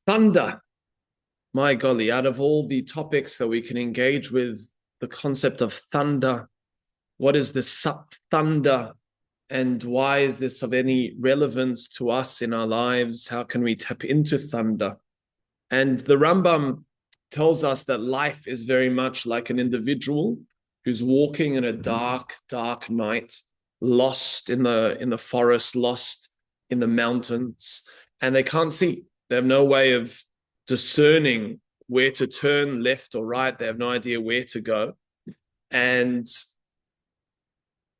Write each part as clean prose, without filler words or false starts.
Thunder. My golly, out of all the topics that we can engage with, the concept of thunder, what is this thunder and why is this of any relevance to us in our lives? How can we tap into thunder? And the Rambam tells us that life is very much like an individual who's walking in a dark, dark night, lost in the forest, lost in the mountains, and they can't see. They have no way of discerning where to turn, left or right. They have no idea where to go. And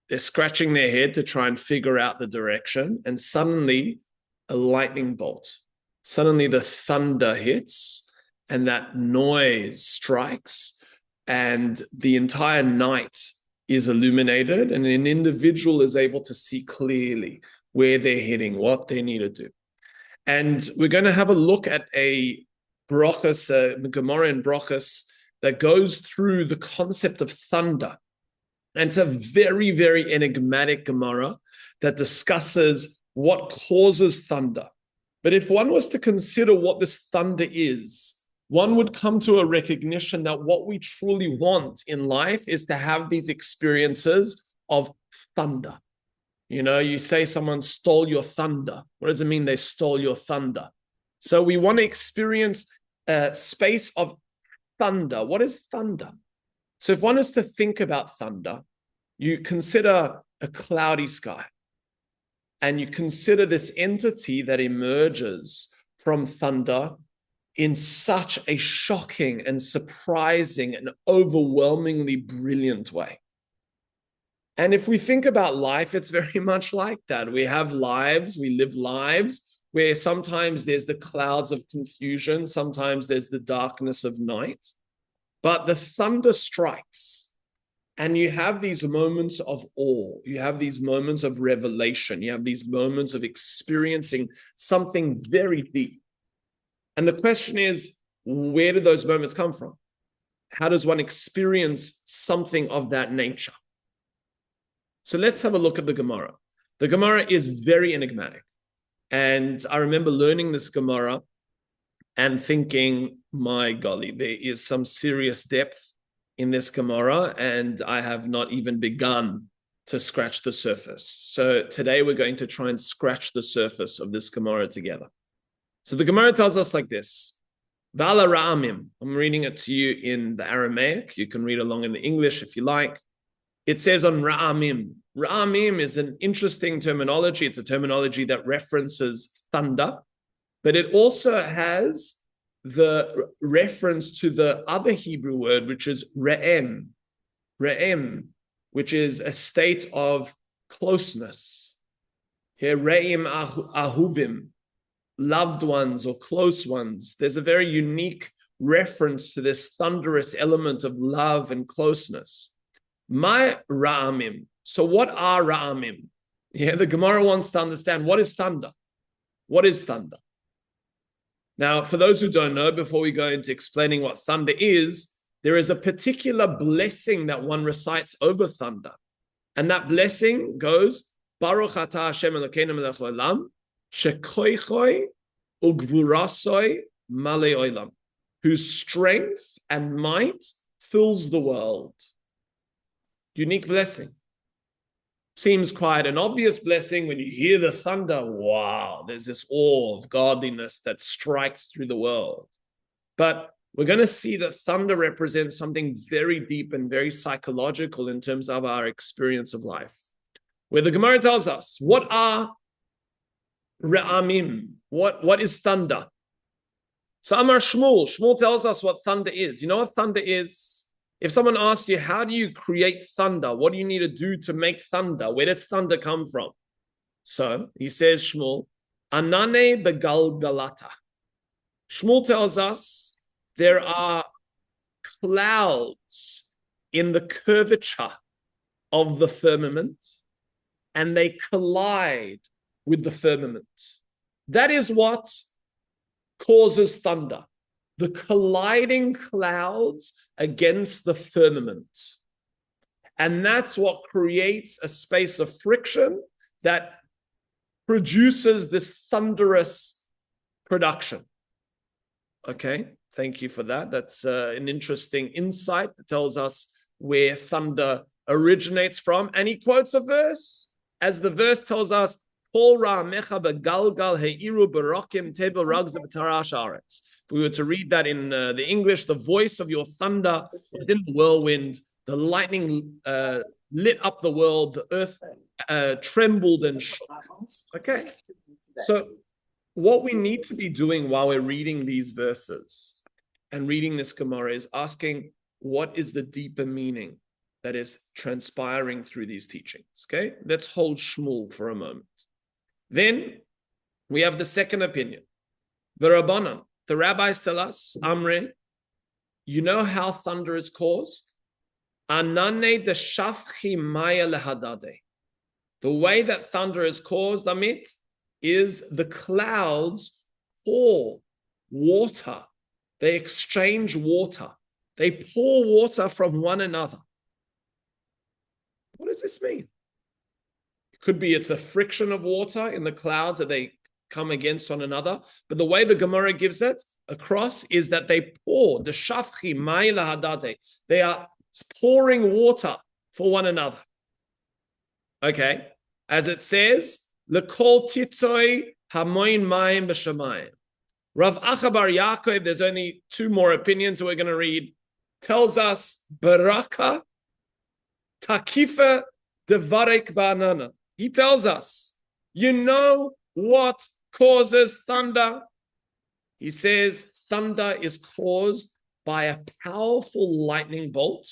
they're scratching their head to try and figure out the direction. And suddenly a lightning bolt, suddenly the thunder hits and that noise strikes and the entire night is illuminated and an individual is able to see clearly where they're heading, what they need to do. And we're going to have a look at a brachas, a Gemara in brachas that goes through the concept of thunder. And it's a very, very enigmatic Gemara that discusses what causes thunder. But if one was to consider what this thunder is, one would come to a recognition that what we truly want in life is to have these experiences of thunder. You know, you say someone stole your thunder. What does it mean they stole your thunder? So we want to experience a space of thunder. What is thunder? So if one is to think about thunder, you consider a cloudy sky and you consider this entity that emerges from thunder in such a shocking and surprising and overwhelmingly brilliant way. And if we think about life, it's very much like that. We have lives, we live lives where sometimes there's the clouds of confusion, sometimes there's the darkness of night, but the thunder strikes and you have these moments of awe, you have these moments of revelation, you have these moments of experiencing something very deep. And the question is, where do those moments come from? How does one experience something of that nature? So let's have a look at the Gemara. The Gemara is very enigmatic. And I remember learning this Gemara and thinking, my golly, there is some serious depth in this Gemara, and I have not even begun to scratch the surface. So today we're going to try and scratch the surface of this Gemara together. So the Gemara tells us like this. Vala Ra'amim. I'm reading it to you in the Aramaic. You can read along in the English if you like. It says on Ra'amim. Ra'amim is an interesting terminology. It's a terminology that references thunder, but it also has the reference to the other Hebrew word, which is Re'em. Re'em, which is a state of closeness. Here, Re'im Ahuvim, loved ones or close ones. There's a very unique reference to this thunderous element of love and closeness. My Ra'amim. So what are Ra'amim? Yeah, the Gemara wants to understand, what is thunder? What is thunder? Now, for those who don't know, before we go into explaining what thunder is, there is a particular blessing that one recites over thunder. And that blessing goes, Baruch atah Hashem Elokeinu melech haolam, shekoichoi ugvurasoi malei olam, whose strength and might fills the world. Unique blessing. Seems quite an obvious blessing when you hear the thunder. Wow, there's this awe of godliness that strikes through the world. But we're going to see that thunder represents something very deep and very psychological in terms of our experience of life. Where the Gemara tells us, what are Re'amim? What is thunder? So Amar Shmuel. Shmuel tells us what thunder is. You know what thunder is? If someone asked you, how do you create thunder? What do you need to do to make thunder? Where does thunder come from? So he says, Shmuel, Anane begalgalata. Shmuel tells us there are clouds in the curvature of the firmament and they collide with the firmament. That is what causes thunder. The colliding clouds against the firmament. And that's what creates a space of friction that produces this thunderous production. Okay, thank you for that. That's an interesting insight that tells us where thunder originates from. And he quotes a verse, as the verse tells us, if we were to read that in the English, the voice of your thunder within the whirlwind, the lightning lit up the world, the earth trembled and shook. Okay, so what we need to be doing while we're reading these verses and reading this Gemara is asking, what is the deeper meaning that is transpiring through these teachings? Okay, let's hold Shmuel for a moment. Then we have the second opinion. The Rabbanan, the rabbis tell us, Amre, you know how thunder is caused? Anane de shafchi maya lehadade. The way that thunder is caused, Amit, is the clouds pour water. They exchange water. They pour water from one another. What does this mean? It could be it's a friction of water in the clouds that they come against one another. But the way the Gemara gives it across is that they pour, the shafchi ma'ila hadate. They are pouring water for one another. Okay. As it says, L'kol titoi hamoin mayim b'shamayim. Rav Acha bar Yaakov, there's only two more opinions we're going to read, tells us, Baraka takifa devarek ba'anana. He tells us, you know what causes thunder? He says, thunder is caused by a powerful lightning bolt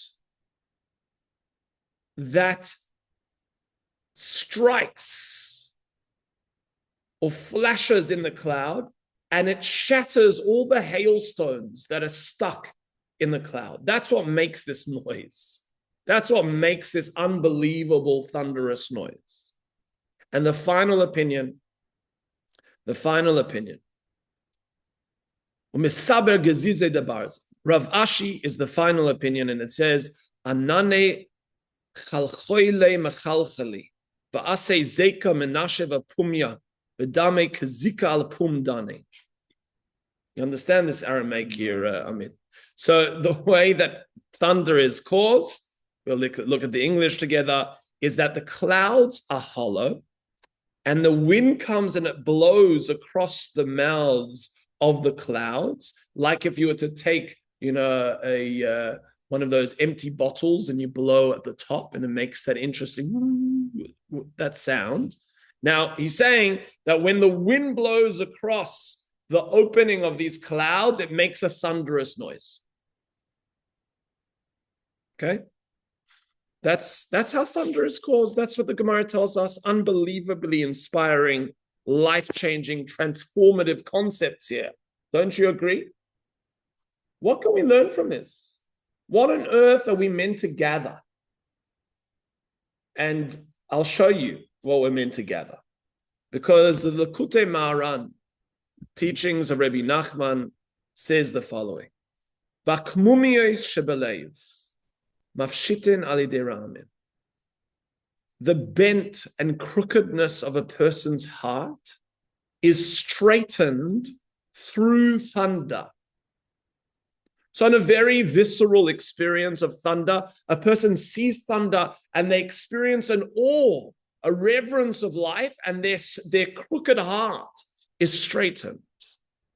that strikes or flashes in the cloud, and it shatters all the hailstones that are stuck in the cloud. That's what makes this noise. That's what makes this unbelievable thunderous noise. And the final opinion, Rav Ashi is the final opinion, and it says, Anane chalchoile mechalchali, va'ase zeka menashe v'pumya, v'dame kazika al pum dane. You understand this Aramaic here, Amit? So the way that thunder is caused, we'll look at the English together, is that the clouds are hollow, and the wind comes and it blows across the mouths of the clouds, like if you were to take, one of those empty bottles and you blow at the top and it makes that interesting, that sound. Now, he's saying that when the wind blows across the opening of these clouds, it makes a thunderous noise. Okay? That's how thunder is caused. That's what the Gemara tells us. Unbelievably inspiring, life-changing, transformative concepts here. Don't you agree? What can we learn from this? What on earth are we meant to gather? And I'll show you what we're meant to gather. Because the Likutei Maharan, teachings of Rabbi Nachman, says the following. Bakmumiyos shebeleiv. Mafshitin alidei ra'amim. The bent and crookedness of a person's heart is straightened through thunder. So in a very visceral experience of thunder, a person sees thunder and they experience an awe, a reverence of life, and their crooked heart is straightened.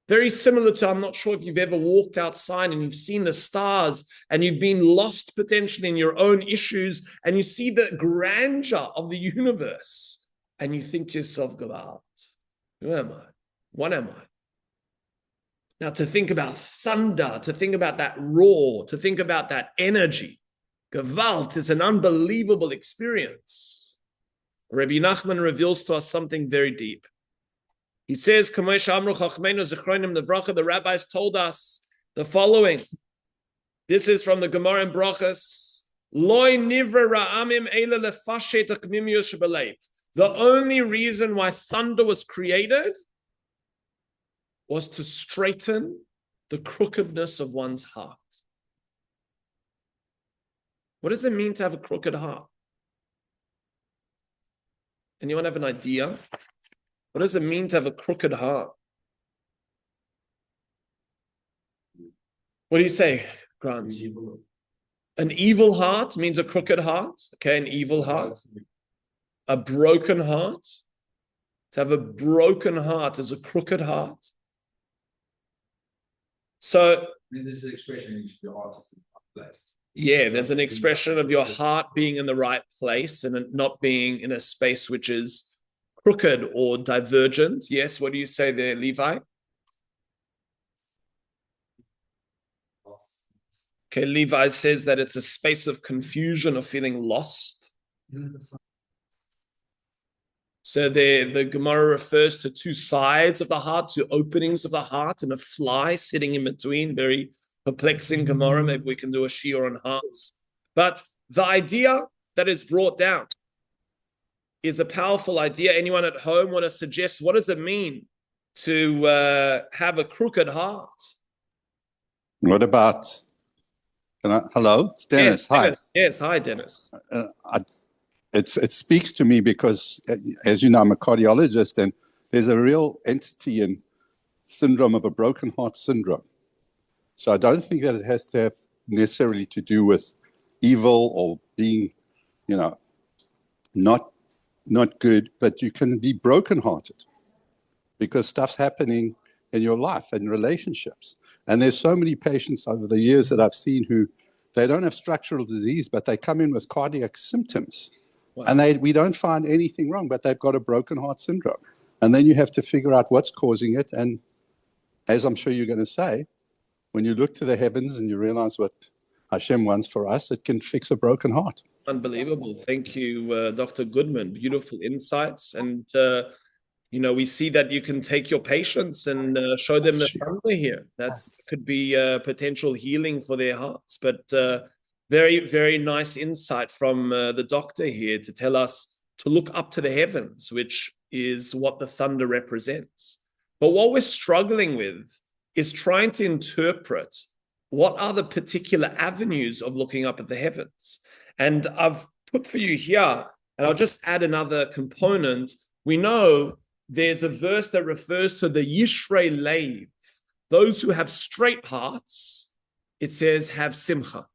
Very similar to, I'm not sure if you've ever walked outside and you've seen the stars and you've been lost potentially in your own issues and you see the grandeur of the universe and you think to yourself, Gewalt, who am I? What am I? Now to think about thunder, to think about that roar, to think about that energy, Gewalt is an unbelievable experience. Rabbi Nachman reveals to us something very deep. He says, the rabbis told us the following. This is from the Gemara in Brachas. The only reason why thunder was created was to straighten the crookedness of one's heart. What does it mean to have a crooked heart? Anyone have an idea? What does it mean to have a crooked heart? What do you say, Grant? An evil heart means a crooked heart. Okay, an evil heart. A broken heart. To have a broken heart is a crooked heart. So there's an expression your heart is in the right place. Yeah, there's an expression of your heart being in the right place and not being in a space which is crooked or divergent. Yes, what do you say there, Levi? Okay, Levi says that it's a space of confusion or feeling lost. So the Gemara refers to two sides of the heart, two openings of the heart, and a fly sitting in between. Very perplexing Gemara. Maybe we can do a shiur on hearts. But the idea that is brought down is a powerful idea. Anyone at home want to suggest what does it mean to have a crooked heart? What about? Hello, it's Dennis. Yes, hi. Dennis. Yes, hi, Dennis. It speaks to me because, as you know, I'm a cardiologist, and there's a real entity in syndrome of a broken heart syndrome. So I don't think that it has to have necessarily to do with evil or being, not good, but you can be brokenhearted because stuff's happening in your life and relationships. And there's so many patients over the years that I've seen who they don't have structural disease, but they come in with cardiac symptoms. Wow. And we don't find anything wrong, but they've got a broken heart syndrome. And then you have to figure out what's causing it. And as I'm sure you're going to say, when you look to the heavens and you realize what Hashem wants for us, it can fix a broken heart. Unbelievable. Thank you, Dr. Goodman. Beautiful insights. And, we see that you can take your patients and show them the thunder here. That could be potential healing for their hearts. But very, very nice insight from the doctor here to tell us to look up to the heavens, which is what the thunder represents. But what we're struggling with is trying to interpret what are the particular avenues of looking up at the heavens. And I've put for you here, and I'll just add another component. We know there's a verse that refers to the Yishrei Leiv, those who have straight hearts. It says have simcha,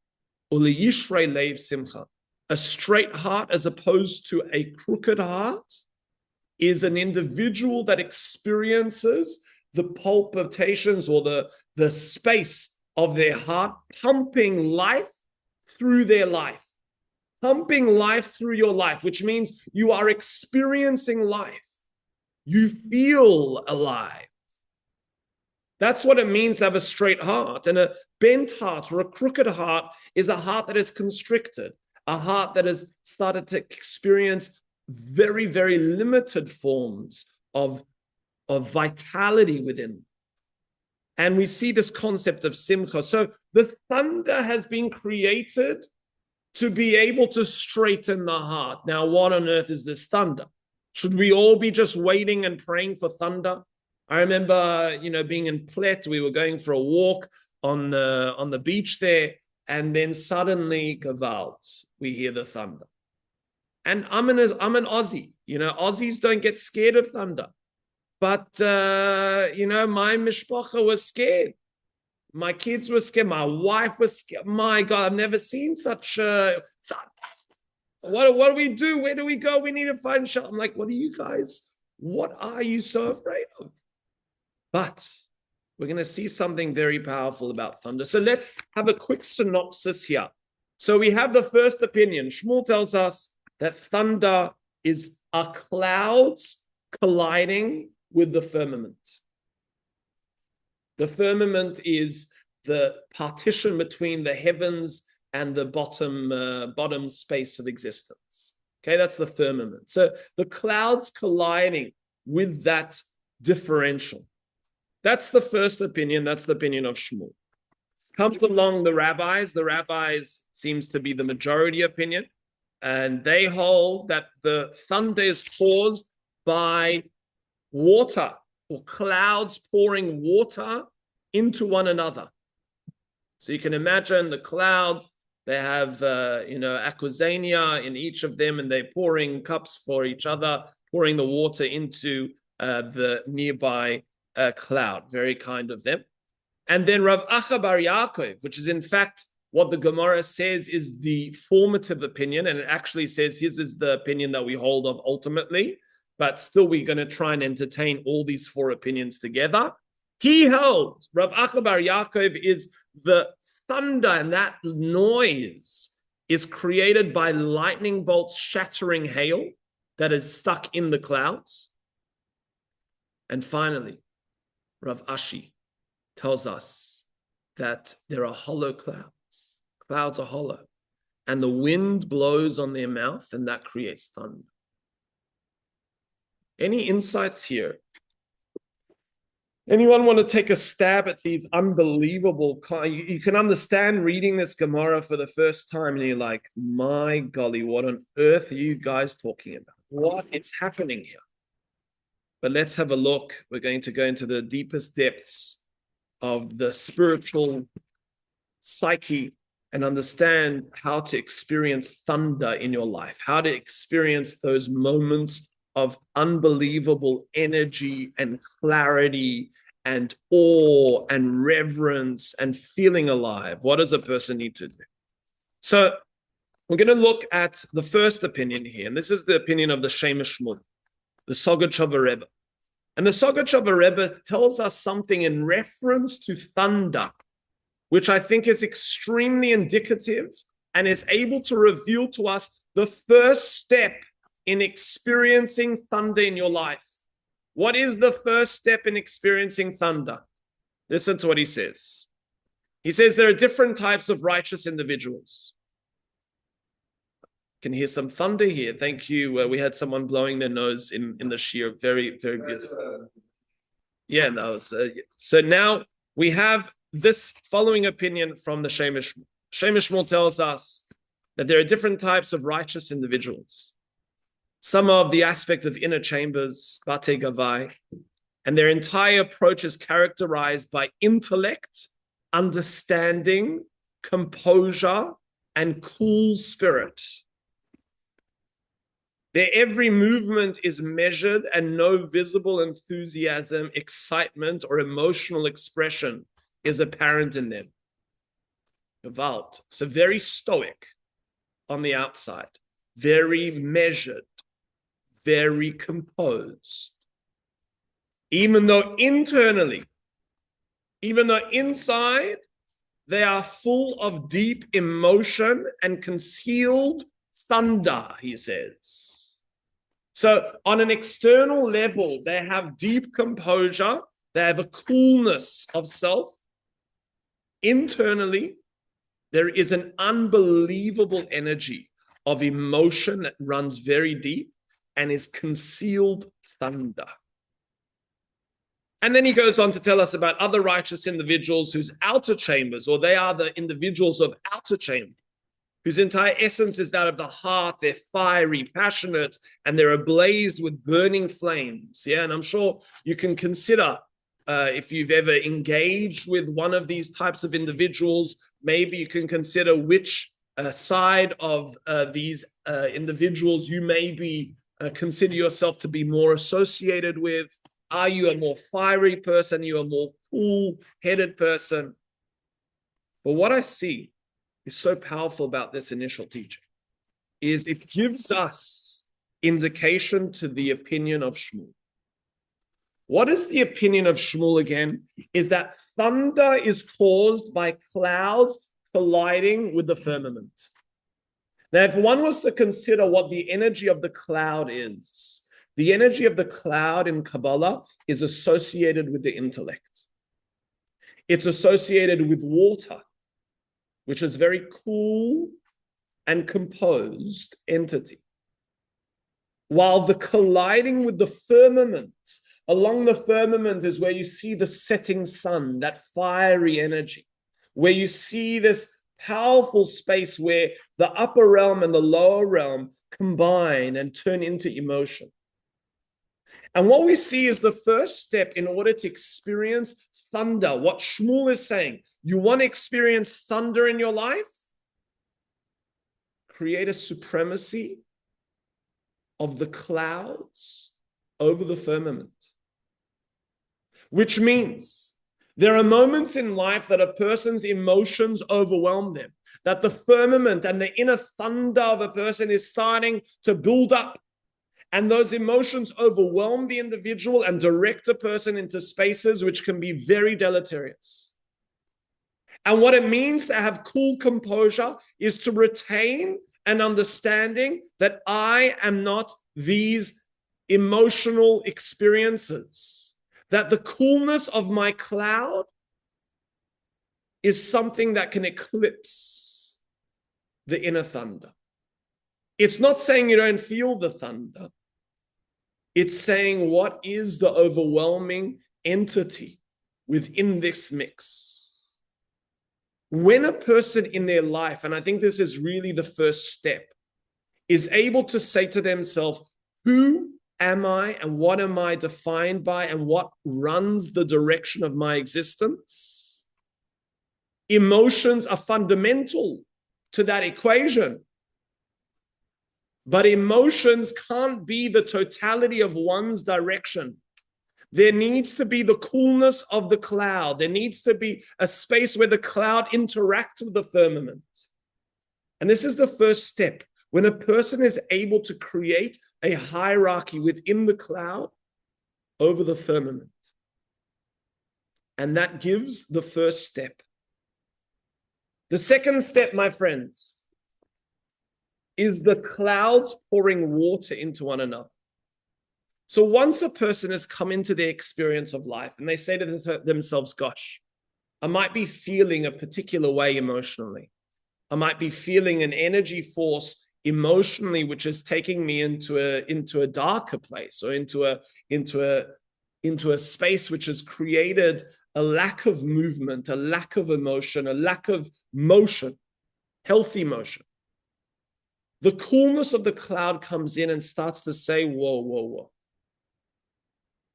or the Yishrei Leiv simcha. A straight heart as opposed to a crooked heart is an individual that experiences the palpitations or the space of their heart pumping life through their life. Pumping life through your life, which means you are experiencing life. You feel alive. That's what it means to have a straight heart. And a bent heart or a crooked heart is a heart that is constricted, a heart that has started to experience very, very limited forms of vitality within. And we see this concept of simcha. So the thunder has been created to be able to straighten the heart. Now, what on earth is this thunder? Should we all be just waiting and praying for thunder? I remember, being in Plet, we were going for a walk on the beach there, and then suddenly, Gewalt, we hear the thunder. And I'm an Aussie. Aussies don't get scared of thunder. But, my mishpacha was scared. My kids were scared. My wife was scared. My God, I've never seen such what do we do? Where do we go? We need to find shelter. I'm like, what are you so afraid of? But we're going to see something very powerful about thunder. So let's have a quick synopsis here. So we have the first opinion. Shmuel tells us that thunder are clouds colliding with the firmament. The firmament is the partition between the heavens and the bottom space of existence. Okay, that's the firmament. So the clouds colliding with that differential. That's the first opinion. That's the opinion of Shmuel. Comes along the rabbis. The rabbis seems to be the majority opinion. And they hold that the thunder is caused by water or clouds pouring water into one another. So you can imagine the cloud, they have, aquazania in each of them, and they're pouring cups for each other, pouring the water into the nearby cloud. Very kind of them. And then Rav Acha bar Yaakov, which is in fact what the Gemara says is the formative opinion, and it actually says his is the opinion that we hold of ultimately, but still we're going to try and entertain all these four opinions together. He held, Rav Acha bar Yaakov, is the thunder, and that noise is created by lightning bolts shattering hail that is stuck in the clouds. And finally, Rav Ashi tells us that there are hollow clouds. Clouds are hollow, and the wind blows on their mouth, and that creates thunder. Any insights here? Anyone want to take a stab at these unbelievable? You can understand reading this Gemara for the first time, and you're like, my golly, what on earth are you guys talking about? What is happening here? But let's have a look. We're going to go into the deepest depths of the spiritual psyche and understand how to experience thunder in your life, how to experience those moments of unbelievable energy and clarity and awe and reverence and feeling alive. What does a person need to do? So we're going to look at the first opinion here, and this is the opinion of the Shemesh Shmuel, the Sogachava Rebbe. And the Sogachava Rebbe tells us something in reference to thunder, which I think is extremely indicative and is able to reveal to us the first step in experiencing thunder in your life. What is the first step in experiencing thunder? Listen to what he says. He says there are different types of righteous individuals. Can hear some thunder here. Thank you. We had someone blowing their nose in the shear. Very, very beautiful. Yeah, no. So now we have this following opinion from the Shemesh Shmuel. Shemesh Shmuel tells us that there are different types of righteous individuals. Some of the aspect of inner chambers, Bate Gavai, and their entire approach is characterized by intellect, understanding, composure, and cool spirit. Their every movement is measured, and no visible enthusiasm, excitement, or emotional expression is apparent in them. Gewalt. So very stoic on the outside, very measured, very composed. Even though internally, even though inside, they are full of deep emotion and concealed thunder, he says. So on an external level, they have deep composure, they have a coolness of self. Internally, there is an unbelievable energy of emotion that runs very deep and is concealed thunder. And then he goes on to tell us about other righteous individuals whose outer chambers, or they are the individuals of outer chamber, whose entire essence is that of the heart. They're fiery, passionate, and they're ablaze with burning flames. Yeah, and I'm sure you can consider if you've ever engaged with one of these types of individuals, maybe you can consider which side of these individuals you maybe consider yourself to be more associated with. Are you a more fiery person? Are you a more cool-headed person? But what I see is so powerful about this initial teaching is it gives us indication to the opinion of Shmuel. What is the opinion of Shmuel again? Is that thunder is caused by clouds colliding with the firmament. Now, if one was to consider what the energy of the cloud is, the energy of the cloud in Kabbalah is associated with the intellect. It's associated with water, which is very cool and composed entity. While the colliding with the firmament, along the firmament is where you see the setting sun, that fiery energy, where you see this powerful space where the upper realm and the lower realm combine and turn into emotion. And what we see is the first step in order to experience thunder. What Shmuel is saying, you want to experience thunder in your life? Create a supremacy of the clouds over the firmament. Which means There are moments in life that a person's emotions overwhelm them, that the firmament and the inner thunder of a person is starting to build up. And those emotions overwhelm the individual and direct a person into spaces which can be very deleterious. And what it means to have cool composure is to retain an understanding that I am not these emotional experiences, that the coolness of my cloud is something that can eclipse the inner thunder. It's not saying you don't feel the thunder. It's saying what is the overwhelming entity within this mix. When a person in their life, and I think this is really the first step, is able to say to themselves, who am I and what am I defined by and what runs the direction of my existence? Emotions are fundamental to that equation. But emotions can't be the totality of one's direction. There needs to be the coolness of the cloud. There needs to be a space where the cloud interacts with the firmament. And this is the first step. When a person is able to create a hierarchy within the cloud over the firmament. And that gives the first step. The second step, my friends, is the clouds pouring water into one another. So once a person has come into their experience of life and they say to themselves, gosh, I might be feeling a particular way emotionally. I might be feeling an energy force emotionally, which is taking me into a darker place or into a space which has created a lack of movement, a lack of emotion, a lack of motion, healthy motion. The coolness of the cloud comes in and starts to say, whoa, whoa, whoa.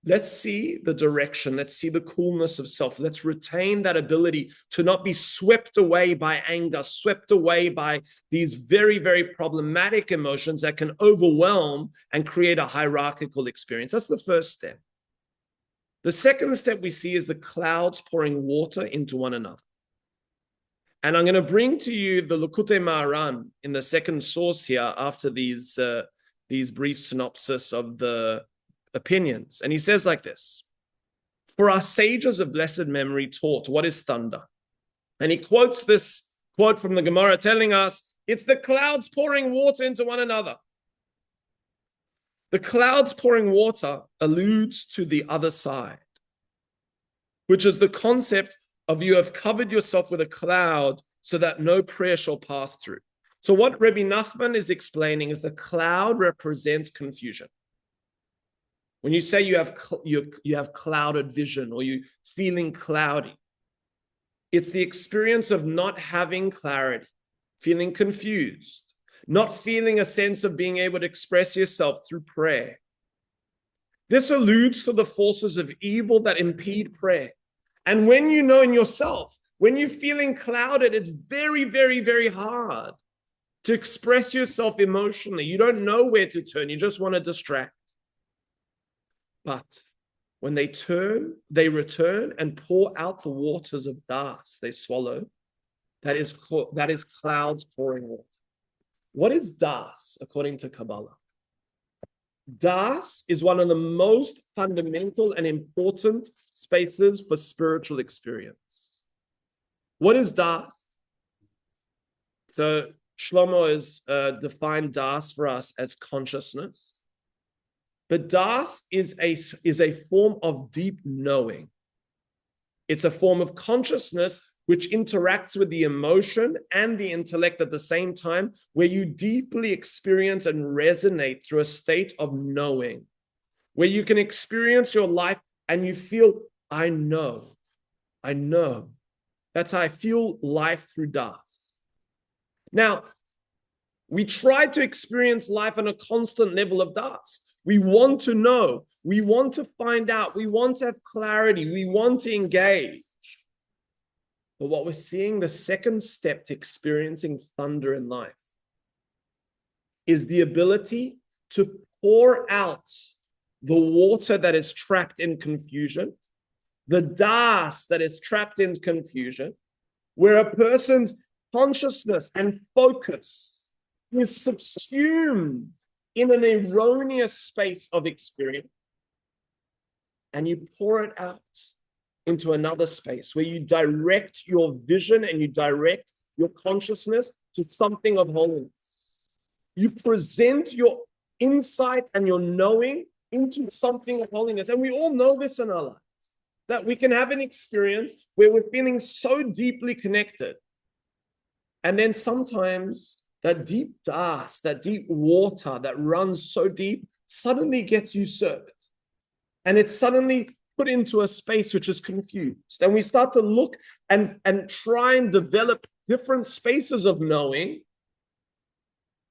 Let's see the direction. Let's see the coolness of self. Let's retain that ability to not be swept away by anger, swept away by these very, very problematic emotions that can overwhelm and create a hierarchical experience. That's the first step. The second step we see is the clouds pouring water into one another. And I'm going to bring to you the Likutei Moharan in the second source here after these brief synopsis of the opinions. And he says like this, for our sages of blessed memory taught what is thunder. And he quotes this quote from the Gemara telling us, it's the clouds pouring water into one another. The clouds pouring water alludes to the other side, which is the concept of you have covered yourself with a cloud so that no prayer shall pass through. So what Rabbi Nachman is explaining is the cloud represents confusion. When you say you have clouded vision or you feeling cloudy, it's the experience of not having clarity, feeling confused, not feeling a sense of being able to express yourself through prayer. This alludes to the forces of evil that impede prayer. And when you know in yourself, when you're feeling clouded, it's very, very, very hard to express yourself emotionally. You don't know where to turn. You just want to distract. But when they turn, they return and pour out the waters of das they swallow. That is clouds pouring water. What is das according to Kabbalah? Das is one of the most fundamental and important spaces for spiritual experience. What is das? So Shlomo has defined das for us as consciousness. But das is a form of deep knowing. It's a form of consciousness which interacts with the emotion and the intellect at the same time, where you deeply experience and resonate through a state of knowing, where you can experience your life and you feel, I know. That's how I feel life through das. Now, we try to experience life on a constant level of das. We want to know, we want to find out, we want to have clarity, we want to engage. But what we're seeing, the second step to experiencing thunder in life, is the ability to pour out the water that is trapped in confusion the das that is trapped in confusion, where a person's consciousness and focus is subsumed in an erroneous space of experience, and you pour it out into another space where you direct your vision and you direct your consciousness to something of holiness. You present your insight and your knowing into something of holiness. And we all know this in our lives, that we can have an experience where we're feeling so deeply connected. And then sometimes that deep das, that deep water that runs so deep, suddenly gets usurped. And it's suddenly put into a space which is confused. And we start to look and try and develop different spaces of knowing.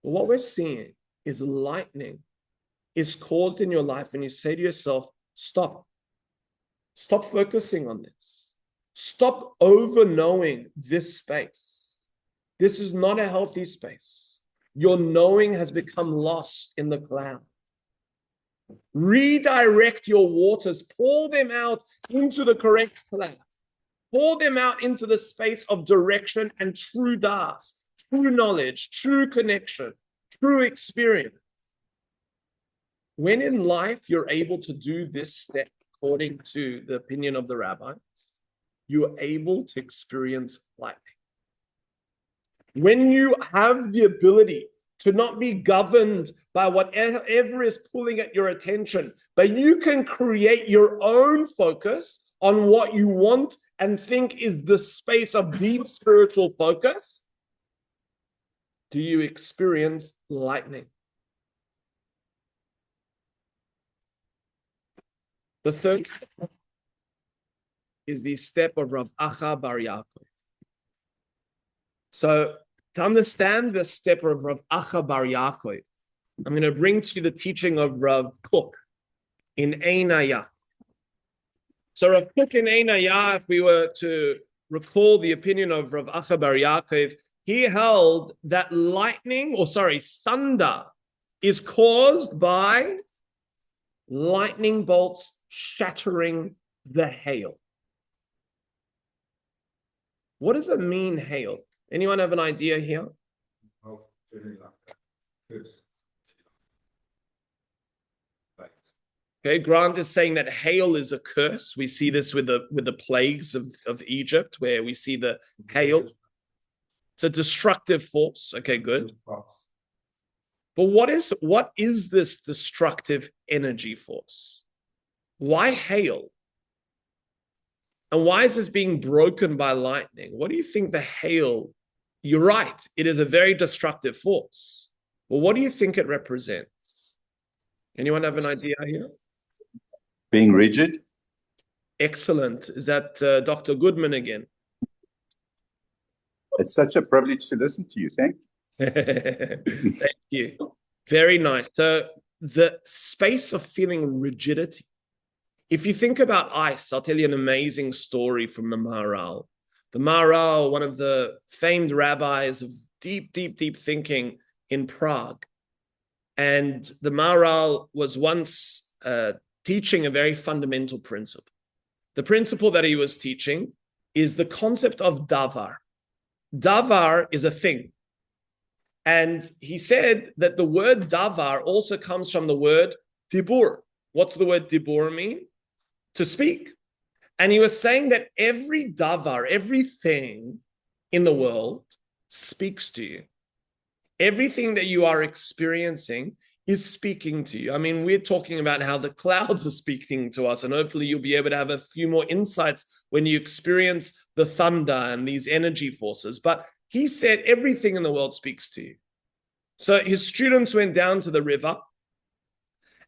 But what we're seeing is lightning is caused in your life, and you say to yourself, stop. Stop focusing on this. Stop over-knowing this space. This is not a healthy space. Your knowing has become lost in the cloud. Redirect your waters. Pour them out into the correct cloud. Pour them out into the space of direction and true das, true knowledge, true connection, true experience. When in life you're able to do this step, according to the opinion of the rabbis, you are able to experience lightning. When you have the ability to not be governed by whatever is pulling at your attention, but you can create your own focus on what you want and think is the space of deep spiritual focus, do you experience lightning? The third step is the step of Rav Acha Bar Yaakov. So to understand the step of Rav Acha Bar Yaakov, I'm going to bring to you the teaching of Rav Kook in Ein Hayah. So Rav Kook in Ein Hayah, if we were to recall the opinion of Rav Acha Bar Yaakov, he held that thunder is caused by lightning bolts shattering the hail. What does it mean, hail? Anyone have an idea here? Okay, Grant is saying that hail is a curse. We see this with the plagues of Egypt, where we see the hail. It's a destructive force. Okay, good. But what is this destructive energy force? Why hail? And why is this being broken by lightning? What do you think the hail? You're right, it is a very destructive force. But what do you think it represents? Anyone have an idea here? Being rigid. Excellent. Is that Dr. Goodman again? It's such a privilege to listen to you. Thank you. Thank you. Very nice. So the space of feeling rigidity. If you think about ice, I'll tell you an amazing story from the Maharal. The Maharal, one of the famed rabbis of deep, deep, deep thinking in Prague. And the Maharal was once teaching a very fundamental principle. The principle that he was teaching is the concept of davar. Davar is a thing. And he said that the word davar also comes from the word dibur. What's the word dibur mean? To speak. And he was saying that every davar, everything in the world speaks to you. Everything that you are experiencing is speaking to you. I mean, we're talking about how the clouds are speaking to us, and hopefully you'll be able to have a few more insights when you experience the thunder and these energy forces. But he said everything in the world speaks to you. So his students went down to the river,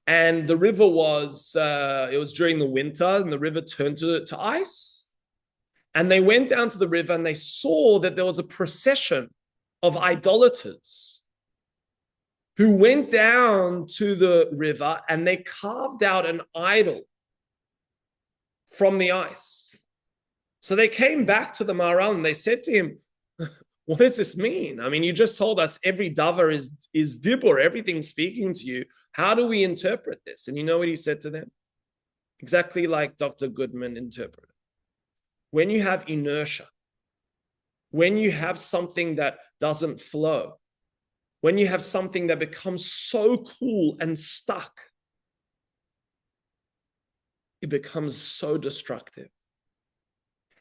and the river was, it was during the winter, and the river turned to ice. And they went down to the river and they saw that there was a procession of idolaters who went down to the river and they carved out an idol from the ice. So they came back to the Maharal and they said to him, what does this mean? I mean, you just told us every davar is dibur, everything's speaking to you. How do we interpret this? And you know what he said to them? exactly like Dr. Goodman interpreted. When you have inertia, when you have something that doesn't flow, when you have something that becomes so cool and stuck, it becomes so destructive.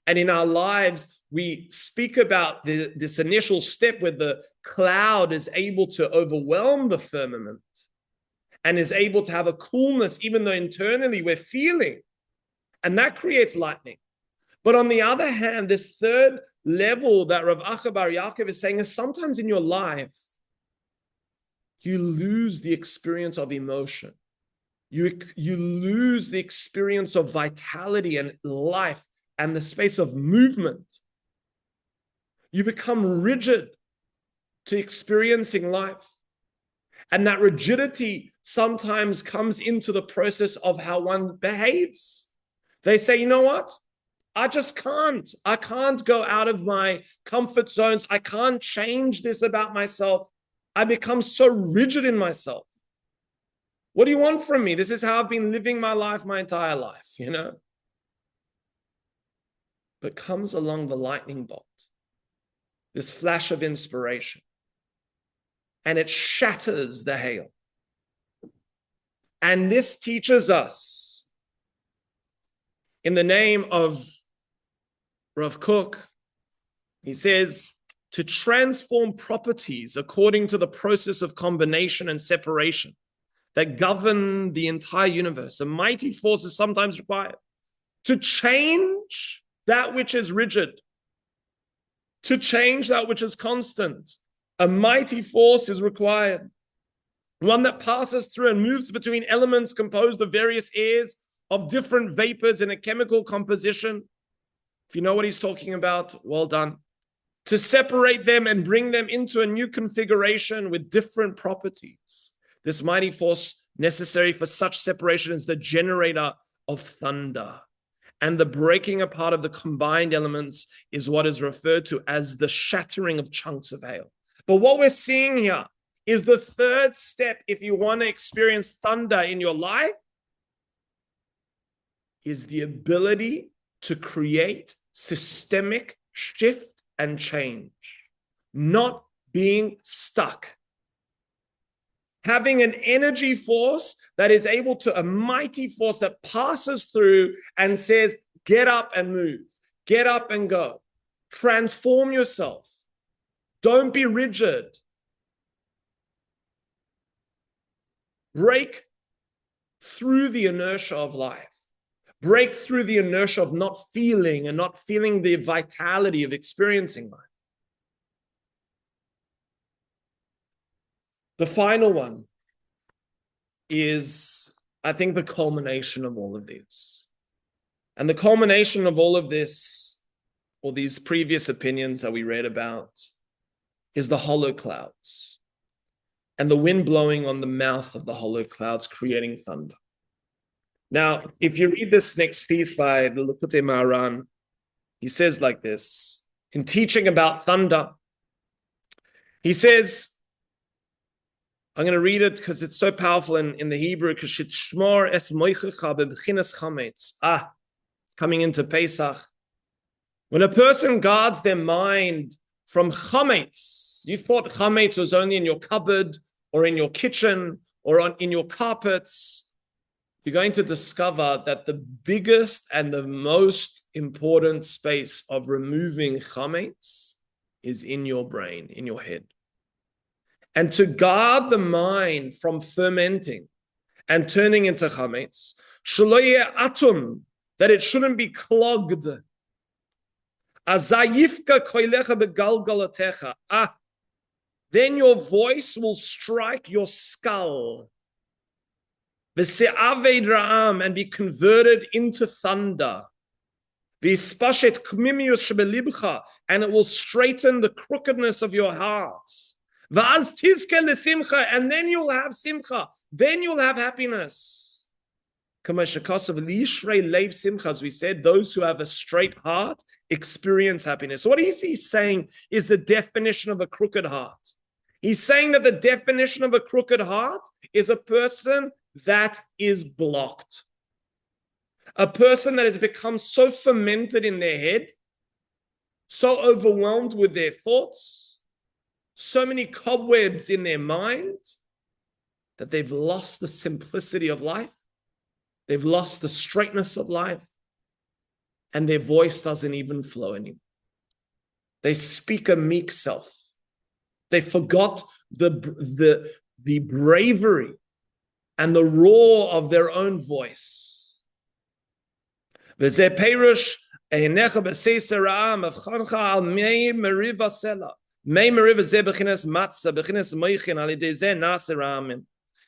And in our lives, we speak about this initial step where the cloud is able to overwhelm the firmament and is able to have a coolness, even though internally we're feeling. And that creates lightning. But on the other hand, this third level that Rav Acha Bar Yaakov is saying is sometimes in your life, you lose the experience of emotion. You lose the experience of vitality and life and the space of movement. You become rigid to experiencing life. And that rigidity sometimes comes into the process of how one behaves. They say, you know what? I just can't. I can't go out of my comfort zones. I can't change this about myself. I become so rigid in myself. What do you want from me? This is how I've been living my life, my entire life, you know? But comes along the lightning bolt, this flash of inspiration, and it shatters the hail. And this teaches us, in the name of Rav Kook, he says, to transform properties according to the process of combination and separation that govern the entire universe. A mighty force is sometimes required to change that which is rigid, to change that which is constant. A mighty force is required, one that passes through and moves between elements composed of various airs, of different vapors in a chemical composition. If you know what he's talking about, well done. To separate them and bring them into a new configuration with different properties. This mighty force necessary for such separation is the generator of thunder. And the breaking apart of the combined elements is what is referred to as the shattering of chunks of hail. But what we're seeing here is the third step, if you want to experience thunder in your life, is the ability to create systemic shift and change, not being stuck. Having an energy force that is able to, a mighty force that passes through and says, get up and move, get up and go, transform yourself. Don't be rigid. Break through the inertia of life. Break through the inertia of not feeling and not feeling the vitality of experiencing life. The final one is, I think, the culmination of all of this. And the culmination of all of this, or these previous opinions that we read about, is the hollow clouds. And the wind blowing on the mouth of the hollow clouds, creating thunder. Now, if you read this next piece by the Likutei Maharan, he says like this, in teaching about thunder, he says, I'm going to read it because it's so powerful in the Hebrew, coming into Pesach. When a person guards their mind from chametz, you thought chametz was only in your cupboard or in your kitchen or in your carpets, you're going to discover that the biggest and the most important space of removing chametz is in your brain, in your head. And to guard the mind from fermenting and turning into chametz, shelo atum, that it shouldn't be clogged. Then your voice will strike your skull. And be converted into thunder. And it will straighten the crookedness of your heart. And then you'll have simcha. Then you'll have happiness. As we said, those who have a straight heart experience happiness. So what is he saying is the definition of a crooked heart. He's saying that the definition of a crooked heart is a person that is blocked. A person that has become so fermented in their head, so overwhelmed with their thoughts, so many cobwebs in their mind, that they've lost the simplicity of life. They've lost the straightness of life. And their voice doesn't even flow anymore. They speak a meek self. They forgot the bravery and the roar of their own voice. וזה פירוש עיניך בססר העם, אבחנך על מי מריבה סלע. מי מריבה זה בכינס מצה, בכינס מייכין, על ידי זה נאסר העמים.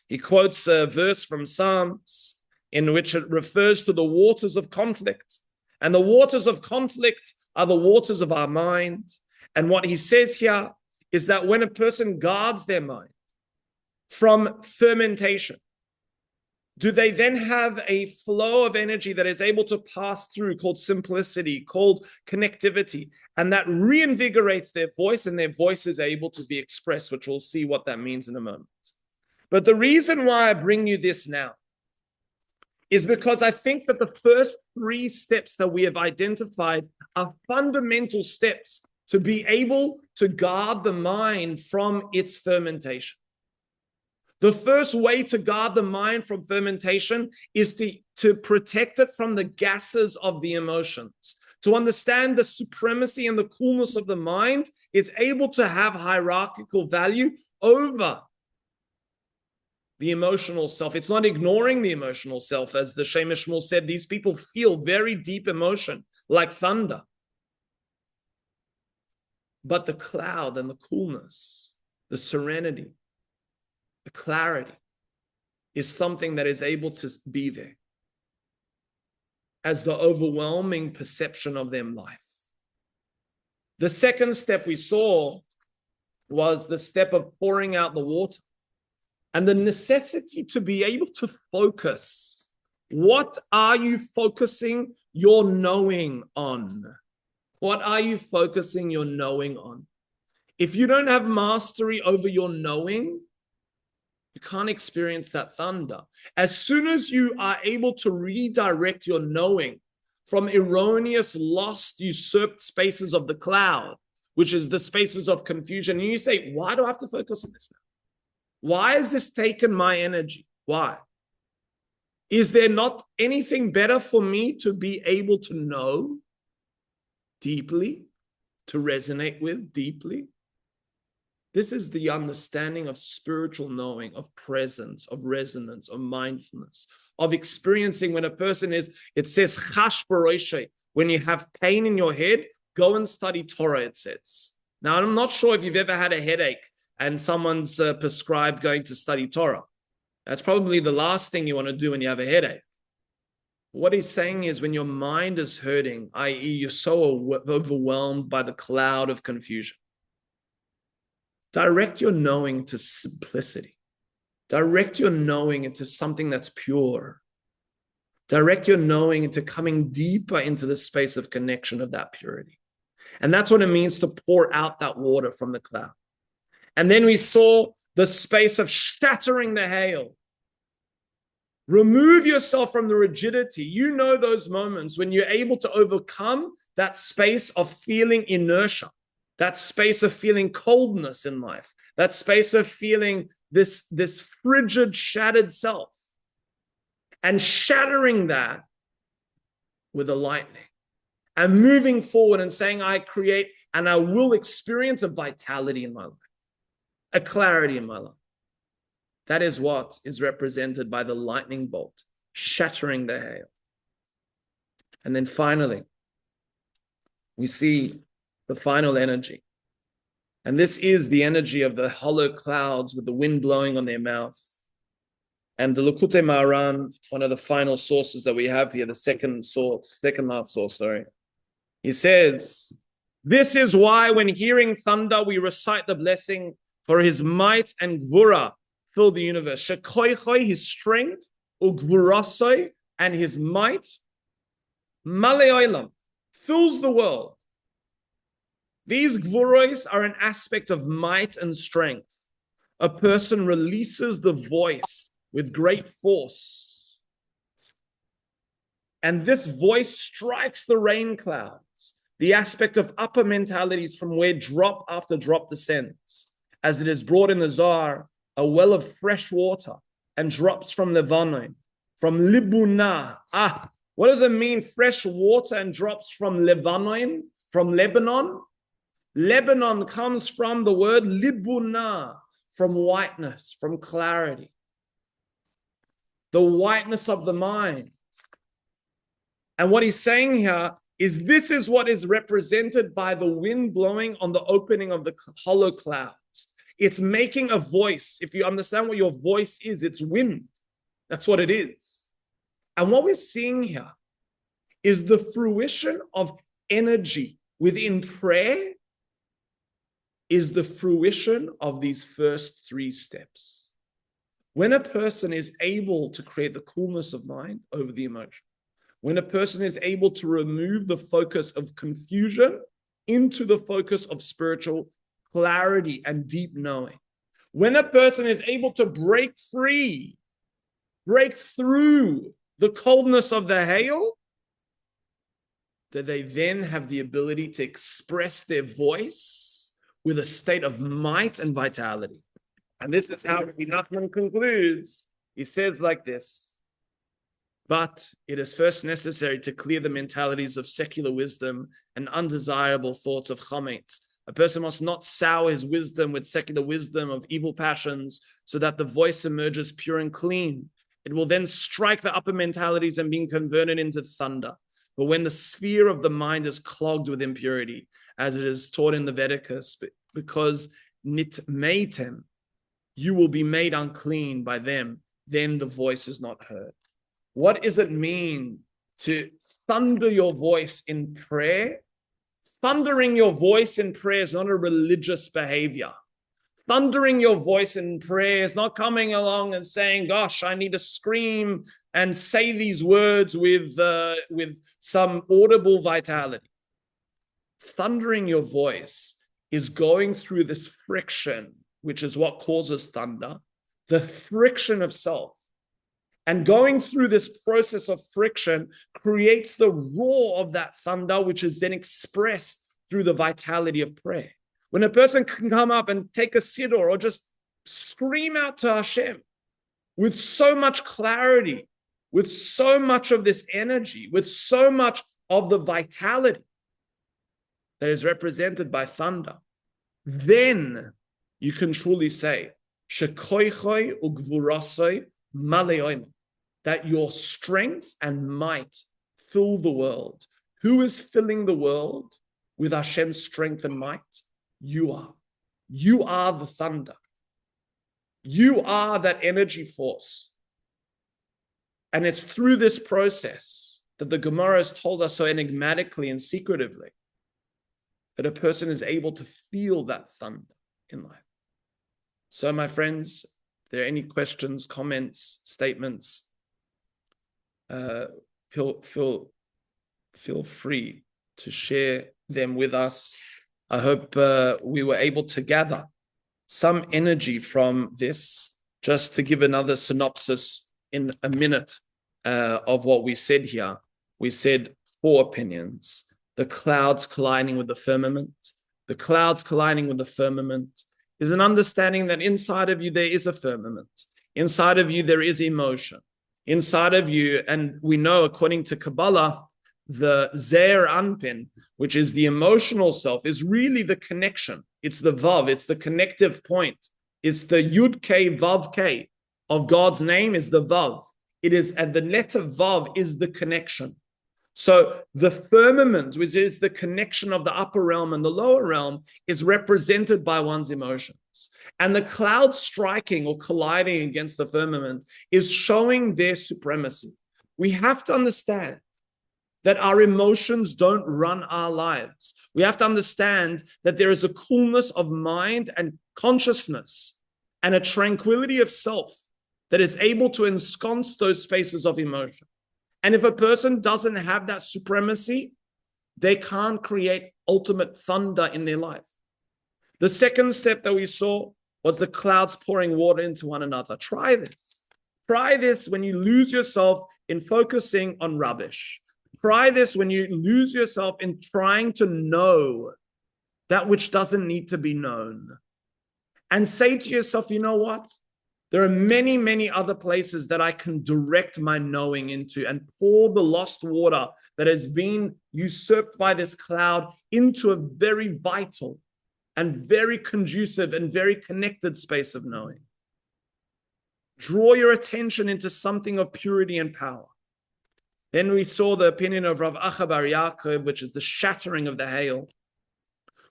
He quotes a verse from Psalms in which it refers to the waters of conflict. And the waters of conflict are the waters of our mind. And what he says here is that when a person guards their mind from fermentation, do they then have a flow of energy that is able to pass through, called simplicity, called connectivity, and that reinvigorates their voice, and their voice is able to be expressed, which we'll see what that means in a moment. But the reason why I bring you this now is because I think that the first 3 steps that we have identified are fundamental steps to be able to guard the mind from its fermentation. The first way to guard the mind from fermentation is to protect it from the gases of the emotions. To understand the supremacy and the coolness of the mind is able to have hierarchical value over the emotional self. It's not ignoring the emotional self. As the Shem Shmuel said, these people feel very deep emotion, like thunder. But the cloud and the coolness, the serenity, the clarity is something that is able to be there as the overwhelming perception of their life. The second step we saw was the step of pouring out the water and the necessity to be able to focus. What are you focusing your knowing on? What are you focusing your knowing on? If you don't have mastery over your knowing, you can't experience that thunder. As soon as you are able to redirect your knowing from erroneous, lost, usurped spaces of the cloud, which is the spaces of confusion, and you say, why do I have to focus on this now? Why has this taken my energy? Why? Is there not anything better for me to be able to know deeply, to resonate with deeply? This is the understanding of spiritual knowing, of presence, of resonance, of mindfulness, of experiencing when a person is, it says, chash b'roshei, when you have pain in your head, go and study Torah, it says. Now, I'm not sure if you've ever had a headache and someone's prescribed going to study Torah. That's probably the last thing you want to do when you have a headache. What he's saying is when your mind is hurting, i.e. you're so overwhelmed by the cloud of confusion, direct your knowing to simplicity. Direct your knowing into something that's pure. Direct your knowing into coming deeper into the space of connection of that purity. And that's what it means to pour out that water from the cloud. And then we saw the space of shattering the hail. Remove yourself from the rigidity. You know those moments when you're able to overcome that space of feeling inertia, that space of feeling coldness in life, that space of feeling this frigid, shattered self, and shattering that with a lightning and moving forward and saying, I create and I will experience a vitality in my life, a clarity in my life. That is what is represented by the lightning bolt, shattering the hail. And then finally, we see the final energy. And this is the energy of the hollow clouds with the wind blowing on their mouth. And the Likutei Moharan, one of the final sources that we have here, the second last source, he says, this is why when hearing thunder, we recite the blessing, for his might and gvura fill the universe. Shekoichoi, his strength, ugvurasoi, and his might, malei olam, fills the world. These gvuros are an aspect of might and strength. A person releases the voice with great force. And this voice strikes the rain clouds, the aspect of upper mentalities from where drop after drop descends, as it is brought in the Zohar, a well of fresh water, and drops from Lebanon, from Libuna. What does it mean, fresh water and drops from Lebanon, from Lebanon? Lebanon comes from the word Libuna, from whiteness, from clarity. The whiteness of the mind. And what he's saying here is this is what is represented by the wind blowing on the opening of the hollow clouds. It's making a voice. If you understand what your voice is, it's wind. That's what it is. And what we're seeing here is the fruition of energy within prayer is the fruition of these first three steps. When a person is able to create the coolness of mind over the emotion, when a person is able to remove the focus of confusion into the focus of spiritual clarity and deep knowing, when a person is able to break through the coldness of the hail, do they then have the ability to express their voice with a state of might and vitality? And this is how Rabbi Nachman concludes. He says like this: but it is first necessary to clear the mentalities of secular wisdom and undesirable thoughts of chametz. A person must not sour his wisdom with secular wisdom of evil passions, so that the voice emerges pure and clean. It will then strike the upper mentalities and be converted into thunder. But when the sphere of the mind is clogged with impurity, as it is taught in the Vedicus, because nitmeitem, you will be made unclean by them, then the voice is not heard. What does it mean to thunder your voice in prayer? Thundering your voice in prayer is not a religious behavior. Thundering your voice in prayer is not coming along and saying, gosh, I need to scream and say these words with some audible vitality. Thundering your voice is going through this friction, which is what causes thunder, the friction of self. And going through this process of friction creates the roar of that thunder, which is then expressed through the vitality of prayer. When a person can come up and take a siddur or just scream out to Hashem with so much clarity, with so much of this energy, with so much of the vitality that is represented by thunder, then you can truly say, Shekoichoi ugvurasoi maleoim, that your strength and might fill the world. Who is filling the world with Hashem's strength and might? You are. You are the thunder. You are that energy force. And it's through this process that the Gemara has told us so enigmatically and secretively that a person is able to feel that thunder in life. So, my friends, if there are any questions, comments, statements, feel free to share them with us. I hope we were able to gather some energy from this. Just to give another synopsis in a minute of what we said here. We said 4 opinions. The clouds colliding with the firmament. The clouds colliding with the firmament is an understanding that inside of you there is a firmament. Inside of you there is emotion. Inside of you, and we know according to Kabbalah, the Zeir Anpin, which is the emotional self, is really the connection. It's the Vav, it's the connective point. It's the Yud K Vav K of God's name is the Vav. It is, and the letter Vav is the connection. So the firmament, which is the connection of the upper realm and the lower realm, is represented by one's emotions. And the cloud striking or colliding against the firmament is showing their supremacy. We have to understand that our emotions don't run our lives. We have to understand that there is a coolness of mind and consciousness and a tranquility of self that is able to ensconce those spaces of emotion. And if a person doesn't have that supremacy, they can't create ultimate thunder in their life. The second step that we saw was the clouds pouring water into one another. Try this. Try this when you lose yourself in focusing on rubbish. Try this when you lose yourself in trying to know that which doesn't need to be known. And say to yourself, you know what? There are many, many other places that I can direct my knowing into and pour the lost water that has been usurped by this cloud into a very vital and very conducive and very connected space of knowing. Draw your attention into something of purity and power. Then we saw the opinion of Rav Acha Bar Yaakov, which is the shattering of the hail,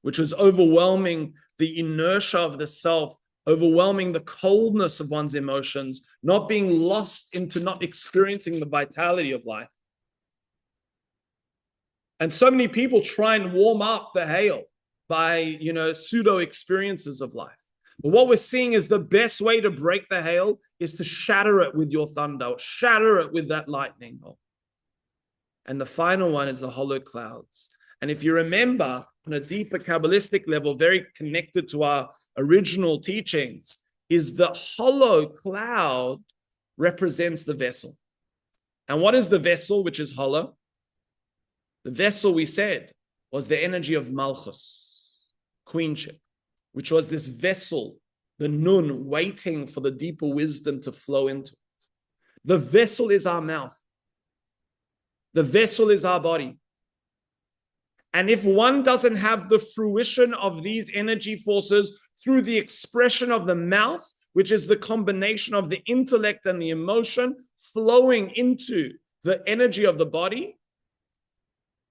which was overwhelming the inertia of the self, overwhelming the coldness of one's emotions, not being lost into not experiencing the vitality of life. And so many people try and warm up the hail by, pseudo experiences of life. But what we're seeing is the best way to break the hail is to shatter it with your thunder, shatter it with that lightning. And the final one is the hollow clouds. And if you remember, on a deeper Kabbalistic level, very connected to our original teachings, is the hollow cloud represents the vessel. And what is the vessel which is hollow? The vessel, we said, was the energy of Malchus, queenship, which was this vessel, the nun, waiting for the deeper wisdom to flow into it. The vessel is our mouth. The vessel is our body. And if one doesn't have the fruition of these energy forces through the expression of the mouth, which is the combination of the intellect and the emotion flowing into the energy of the body,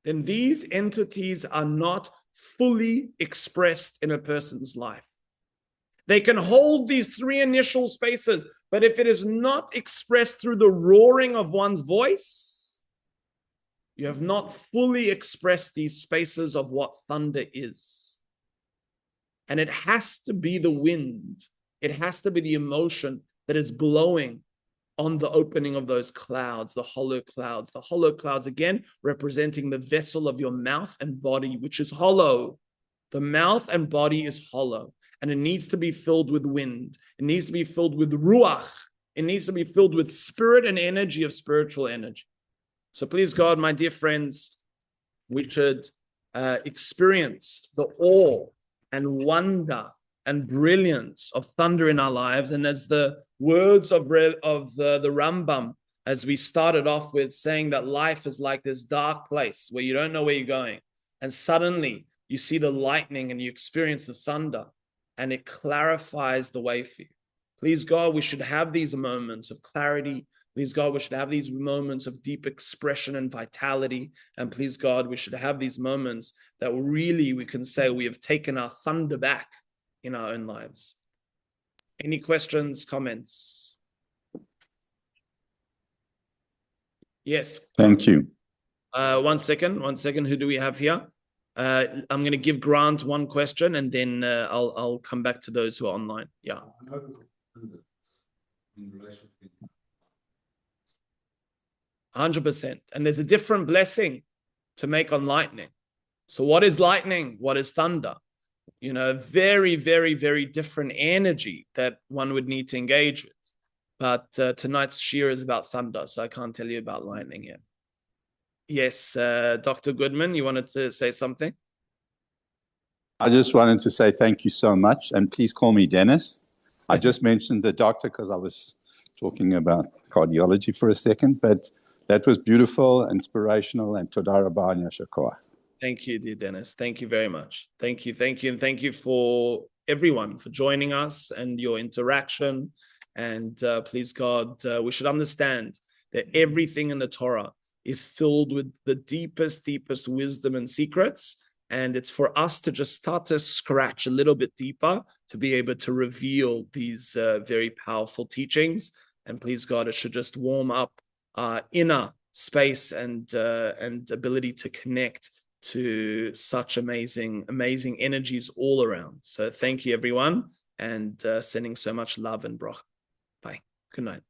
then these entities are not fully expressed in a person's life. They can hold these three initial spaces, but if it is not expressed through the roaring of one's voice, you have not fully expressed these spaces of what thunder is. And it has to be the wind. It has to be the emotion that is blowing on the opening of those clouds, the hollow clouds. The hollow clouds, again, representing the vessel of your mouth and body, which is hollow. The mouth and body is hollow, and it needs to be filled with wind. It needs to be filled with ruach. It needs to be filled with spirit and energy of spiritual energy. So please, God, my dear friends, we should experience the awe and wonder and brilliance of thunder in our lives. And as the words of the Rambam, as we started off with, saying that life is like this dark place where you don't know where you're going. And suddenly you see the lightning and you experience the thunder and it clarifies the way for you. Please, God, we should have these moments of clarity. Please, God, we should have these moments of deep expression and vitality. And please, God, we should have these moments that really we can say we have taken our thunder back in our own lives. Any questions, comments? Yes. Thank you. 1 second. Who do we have here? I'm going to give Grant one question and then I'll come back to those who are online. Yeah. In relation to 100%. And there's a different blessing to make on lightning. So what is lightning? What is thunder? Very, very, very different energy that one would need to engage with. But tonight's shir is about thunder, so I can't tell you about lightning yet. Yes, Dr. Goodman, you wanted to say something? I just wanted to say thank you so much, and please call me Dennis. I just mentioned the doctor because I was talking about cardiology for a second, but that was beautiful, inspirational, and toda rabah and yasher koach. Thank you, dear Dennis. Thank you very much. Thank you. And thank you for everyone for joining us and your interaction. And please, God, we should understand that everything in the Torah is filled with the deepest wisdom and secrets. And it's for us to just start to scratch a little bit deeper to be able to reveal these very powerful teachings. And please, God, it should just warm up our inner space and ability to connect to such amazing energies all around. So thank you, everyone, and sending so much love and bracha. Bye. Good night.